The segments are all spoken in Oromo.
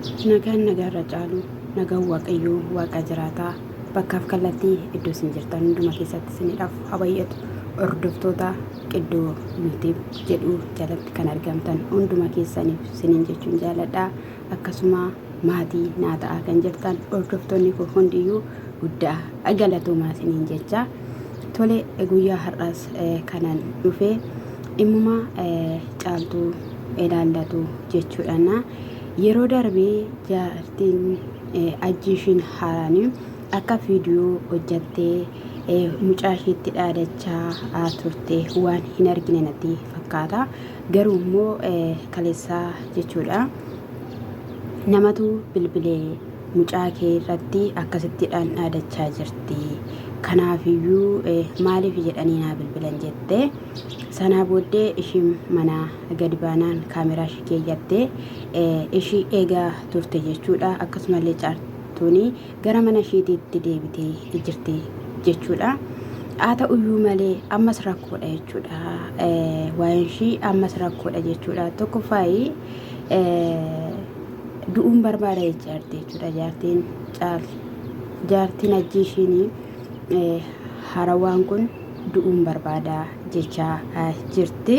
Nagaan nagaarra caalu nagaan waaqayyoo waaqa jiraataa bakkaaf kallattii iddoo isin jirtan hunduma keessatti isiniidhaaf habayyatu hordoftoota qiddoo yuutiib jedhu jalatti kan argamtan hunduma keessaniif isiniin jechuun jaaladhaa. Akkasuma maatii naa ta'aa kan jirtan hordoftoonni koo hundiyyuu guddaa galatoomaa isiniin jecha. Tole guyyaa har'aas kanan dhufee dhimmuma caaltuu ilaallatu jechuudha. Yeroo darbee jaartiin ajjiishiin haaraan akka viidiyoo hojjattee mucaa isheetti dhaadachaa turte waan hin argine natti fakkaata. Garuu immoo kaleessaa jechuudha namatu bilbilee mucaa kee irratti akkasittiidhaan dhaadachaa jirti. Kanaafiyyuu maaliif jedhanii naa bilbilan jette. Sanaa booddee ishiin mana gadi baanaan kaameraa ishee keeyyattee ishii eegaa turte jechuudha. Akkasumallee caaltuun gara mana isheetiitti deebitee jirti jechuudha. Haa ta'uyyuu malee ammas rakkoodha jechuudha. Waa'een ishii ammas rakkoodha jechuudha. Tokkoffaayi du'uun barbaada jechuudha. Jaartiin ajjiishiin harawaan kun du'uun barbaada jechaa jirti.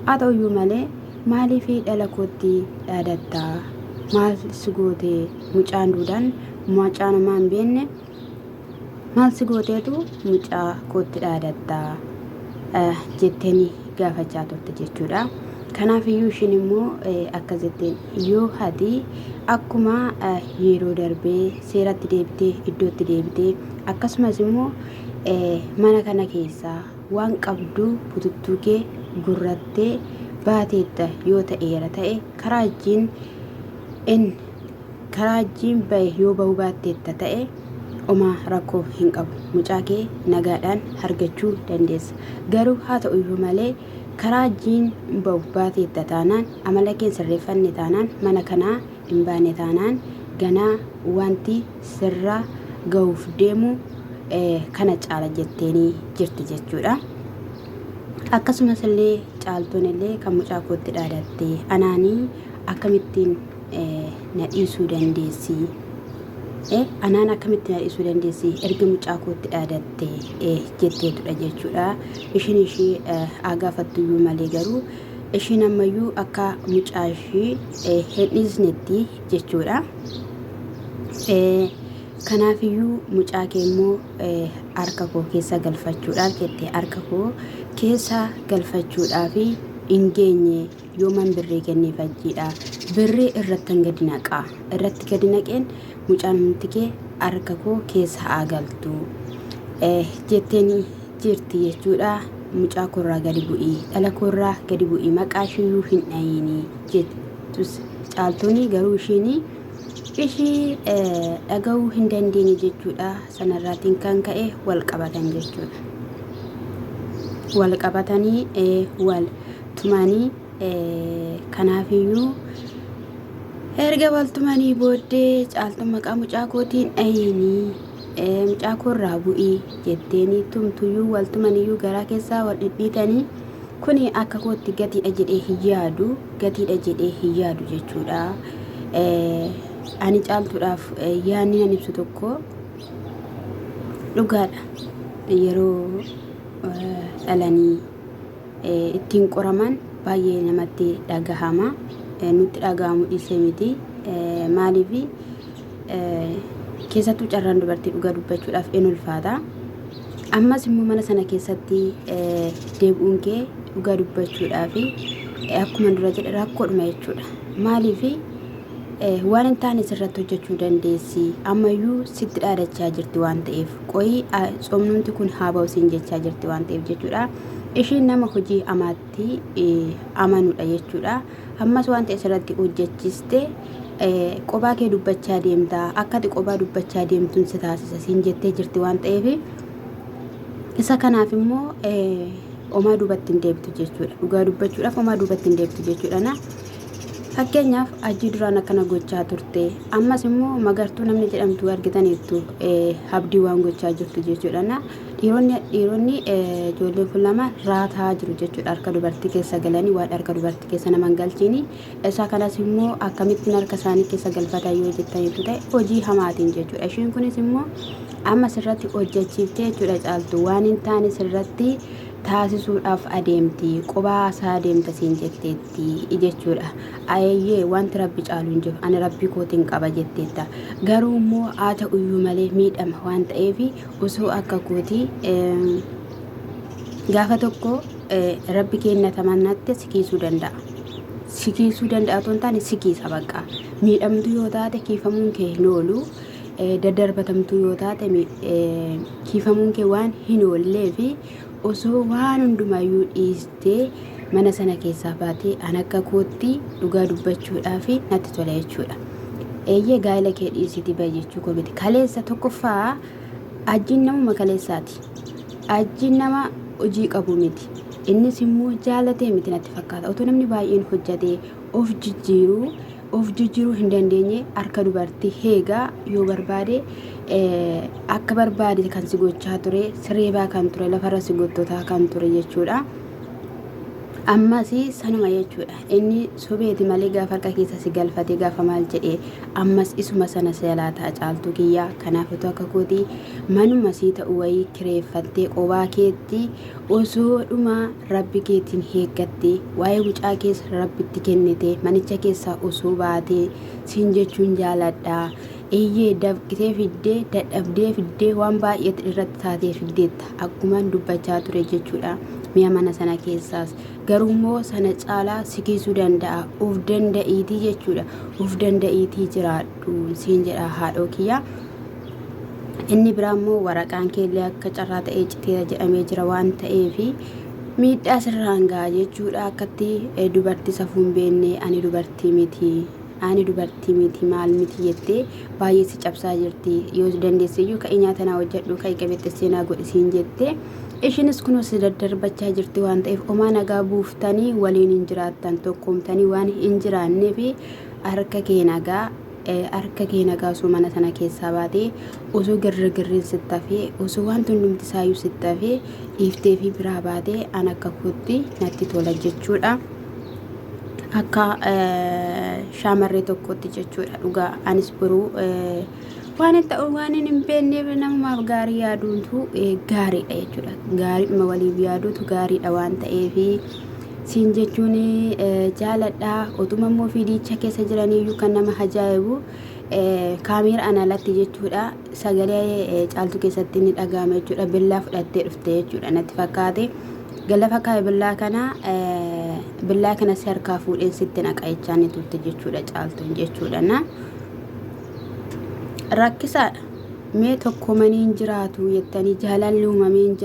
Haa ta'uyyuu malee maaliif dhala kootti dhaadattaa? Maal si gootee mucaan duudhaan mucaan namaa hin beekne maal si gooteetu mucaa kootti dhaadattaa jetteeni gaafachaa turte jechuudha. Kanaafiyyuu ishiin immoo akka jetteen yoo ati akkuma yeroo darbee seeratti deebitee iddootti deebitee akkasumas immoo mana kana keessaa waan qabdu bututtuu kee gurrattee baateetta yoo ta'eera ta'e karaa ajjiin bahe yoo bahuu baatteetta ta'e oma rakkoo hin qabu. Mucaa kee nagaadhaan argachuu dandeessa. Garuu haa ta'uyyuu malee karaa ajjiin bahu baateetta taanaan amala kee sirreeffanne taanaan mana kanaa hin baane taanaan ganaa wanti sirra gahuuf deemu kana caala jetteeni jirti jechuudha. Akkasumas illee caaltuun illee kan mucaa kootti dhaadatte anaanii akkamittiin na dhiisuu dandeessi? Anaan akkamitti na dhiisuu dandeessi erga mucaa kootti dhaadatte jetteetudha jechuudha. Ishiin ishii gaafattuyyuu malee garuu ishiin ammayyuu akka mucaa ishii hin dhiisnetti jechuudha. Kanaafiyyuu mucaa kee immoo harka koo keessa galfachuudhaaf jettee harka koo keessa galfachuudhaaf hin geenye yooman birrii kenneef ajjiidha. Birrii irratti gadi naqaa. Irratti gadi naqeen mucaan humti kee harka koo keessa haa galtu jetteeni jirti jechuudha. Mucaa koorraa gadi bu'ii, dhala koorraa gadi bu'ii, maqaa ishiyyuu hin dhayini jettus caaltuuni. Garuu ishii dhagahuu hin dandeenye jechuudha. Sanarraatiin kan ka'e wal qabatan jechuudha. Wal qabatanii wal tumanii kanaafiyyuu erga wal tumanii booddee caaltuun maqaa mucaa kootiin dhayinii mucaa koorraa bu'ii jetteeni tumtuyyuu wal tumaniyyuu garaa keessaa wal dhidhiitanii kuni akka kootti gatiidha jedhee hin yaadu jechuudha. Ani caaltuudhaaf yaanni nan ibsu tokko dhugaadha. Yeroo dhalanii ittiin qoraman baay'ee namatti dhagahama. Nutti dhagahamu dhiisee miti. Maaliif keessattuu carraan dubartii dhugaa dubbachuudhaaf in ulfaata. Ammas immoo mana sana keessatti deebi'uun kee dhugaa dubbachuudhaaf akkuma dura jedhe rakkoodhuma jechuudha. Maaliif waan hin taane sirratti hojjechuu dandeessi. Ammayyuu sitti dhaadachaa jirti waan ta'eef qoyii soomnumti kun haa ba'u siin jechaa jirti waan ta'eef jechuudha. Ishiin nama hojii amaatti amanuudha jechuudha. Ammas waan ta'e sirratti hojjechiste qophaa kee dubbachaa deemtaa. Akka ati qophaa dubbachaa deemtuun si taasisa siin jettee jirti waan ta'eef isa kanaaf immoo omaa duubatti hin deebtu jechuudha. Dhugaa dubbachuudhaaf omaa duubatti hin deebtu jechuudha. Fakkeenyaaf ajjii duraan akkana gochaa turte ammas immoo magartuu namni jedhamtu argitaniittu abdii waan gochaa jirtu jechuudha. Dhiironni ijoolleen kun lama raataa jiru jechuudha. Harka dubartii keessa galanii waan harka dubartii keessa nama hin galchini. Isa kanas immoo akkamittiin harka isaanii keessa galfatan yoo jettaniitu ta'e hojii hamaatiin jechuudha. Ishiin kunis immoo amma sirratti hojjechiiftee jechuudha caaltu waan hin taane sirratti taasisuudhaaf adeemti qubaa isaa adeemta siin jetteetti jechuudha. Ayyee wanti rabbi caalu hin jiru ani rabbii kootiin qaba jetteetta. Garuu immoo haa ta'uyyuu malee miidhama waan ta'eef osoo akka kootii gaafa tokko rabbi keenya tamannatti sikiisuu danda'a. Sikiisuu danda'a otoo hin taane sikiisa bakka. Miidhamtu yoo taate kiifamuun kee hin oolu. Daddarbatamtu yoo taate kiifamuun kee waan hin oolleefi osoo waan hundumayyuu dhiistee mana sana keessaa baatee an akka kootti dhugaa dubbachuudhaaf natti tola jechuudha. Eeyyee gaa'ela kee dhiisiti ba'a jechuu koo miti. Kaleessa tokkoffaa ajjiin namuma kaleessaati. Ajjiin nama hojii qabu miti. Innis immoo jaalatee miti natti fakkaata. Otoo namni baay'een hojjatee of jijjiiruu hin dandeenye harka dubartii heegaa yoo barbaade akka barbaade kan si gochaa ture sireebaa kan ture lafarra si gottotaa kan ture jechuudha. Ammas sanuma jechuudha. Inni sobeeti malee gaafa harka keessa si galfate gaafa maal jedhee ammas isuma sana seelaa ta'a caaltuu kiyyaa. Kanaafuu akka kootii manuma sii ta'u wayii kireeffattee qobaa keetti osoo dhuma rabbi keetiin heeggattee waa'ee wucaa keessa rabbitti kennite manicha keessaa osoo baatee siin jechuun jaaladha. Eeyyee dabqitee fiddee dadhabdee fiddee waan baay'ee irratti taatee fiddeetta akkumaan dubbachaa ture jechuudha. Mi'a mana sana keessaas garuu immoo sana caalaa sikiisuu danda'a of danda'iitii jechuudha. Of danda'iitii jiraadhu siin jedha haadhoo kiyya. Inni biraa immoo waraqaan keellee akka carraa ta'ee citeera jedhamee jira waan ta'eef miidhaa sirraan ga'a jechuudha. Akkatti dubartii safuu hin beekne ani dubartii miti maal miti jettee baay'ee si cabsaa jirti. Yoo dandeesseyyuu ka'ii nyaata naa hojjedhu ka'ii qabeexxessee naa godhi siin jettee ishinis kunoo si daddarbachaa jirti waan ta'eef homaa nagaa buuftanii waliin hin jiraattan tokkoomtanii waan hin jiraanneef harka kee nagaa osoo mana sana keessaa baatee osoo girrigirriin sitti hafee osoo wanti hundumti isaayyuu sitti hafee dhiiftee fi biraa baatee an akka kootti natti tola jechuudha. Akka shaamarree tokkotti jechuudha dhugaa anis biroo waan ta'u waan hin beekneef namaaf gaarii yaaduutu gaariidha jechuudha. Gaariidhuma waliif yaaduutu gaariidha waan ta'eef siin jechuun jaaladha. Otuma immoo fiidicha keessa jiraniyyuu kan nama ajaa'ibu kaameeraan alatti jechuudha sagalee caaltuu keessatti ni dhagahama jechuudha. Billaa fudhattee dhufte jechuudha natti fakkaate. Galafa kaa'e billaa kana si harkaa fuudheen sitti naqa jechaa ni turte jechuudha caaltuun jechuudha. Rakkisaadha. Mee tokko manii hin jiraatu jettanii jaalalli uumamee hin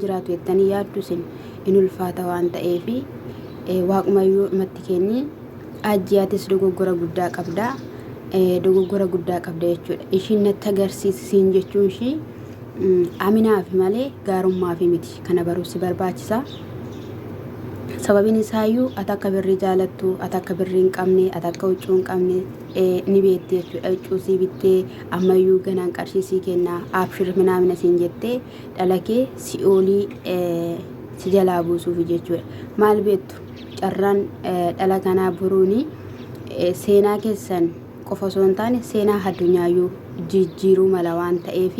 jiraatu jettanii yaaddu sin in ulfaata waan ta'eef waaqumayyuu matti kenni. Ajjiyaatis dogoggora guddaa qabda jechuudha. Ishiin natti agarsiisiin jechuun ishii aminaaf malee gaarummaaf miti. Kana baruuf si barbaachisa. Sababiin isaayyuu ati akka birrii jaalattu ati akka birrii hin qabne ati akka huccuu hin qabne ni beekte jechuudha. Huccuu sii bittee ammayyuu ganaan qarshii sii kennaa abshir minaamina siin jettee dhala kee si oolii si jalaa buusuuf jechuudha. Maal beektu carraan dhala kanaa buruuni seenaa keessan qofa osoo hin taane seenaa addunyaayyuu jijjiiruu mala waan ta'eef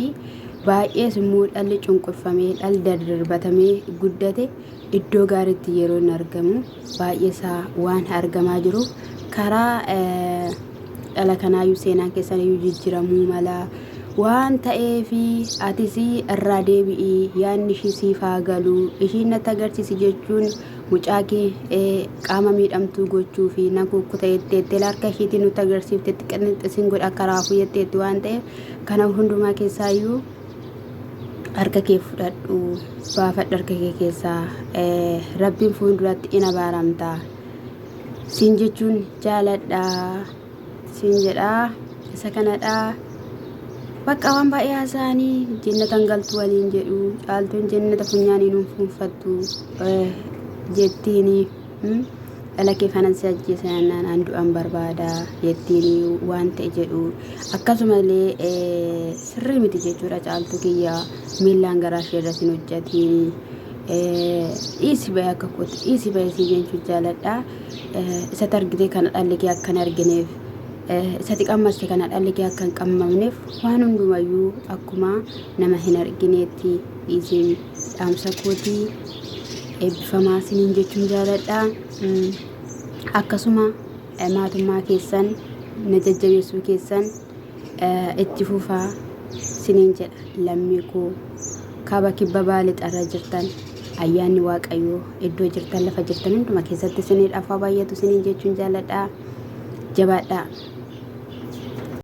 baay'ees immoo dhalli cunqurfamee dhalli dardarbatamee guddate iddoo gaariitti yeroo hin argamu baay'eesaa waan argamaa jiru karaa dhala kanaayyuu seenaan keessaniyyuu jijjiiramuu mala waan ta'eef atis irraa deebi'ii yaadni ishii siif haa galu. Ishiin natti agarsiisi jechuun mucaa kee qaama miidhamtuu gochuu fi na kukkuta jetteetti harka ishiitiin nutti agarsiiftetti qinxisiin godha akka raafuu jetteetti waan ta'eef kana hundumaa keessaayyuu harka kee fudhadhu baafadhu harka kee keessaa rabbiin fuulduratti in abaaramta siin jechuun jaaladha siin jedhaa. Isa kanadha bakka waan baay'ee haasa'anii jannatan galtu waliin jedhu caaltuun jannata funyaanii nuun fuunfattu jettiini dhala kee kanan si ajjeesa jennaan an du'an barbaada jettiin waan ta'e jedhu akkasumallee sirrii miti jechuudha caaltuu kiyya miilaan garaa ishee irratti hin hojjetiin dhiisi bahee akka kootti dhiisi bahee si jechuu jaaladha isa argitee kana dhalli kee akka hin argineef isa xiqqammaste kana dhalli kee akka hin qammamneef waan hundumayyuu akkuma nama hin argineetti dhiisiin dhaamsa kootii eebbifamaa siniin jechuun jaaladha akkasuma maatummaa keessan na jajjabeessuu keessan itti fufaa siniin jedha lammii koo kaaba kibba baalee xarra jirtan ayyaanni waaqayyoo iddoo jirtan lafa jirtan hunduma keessatti siniidhaaf haa baay'atu siniin jechuun jaaladha jabaadha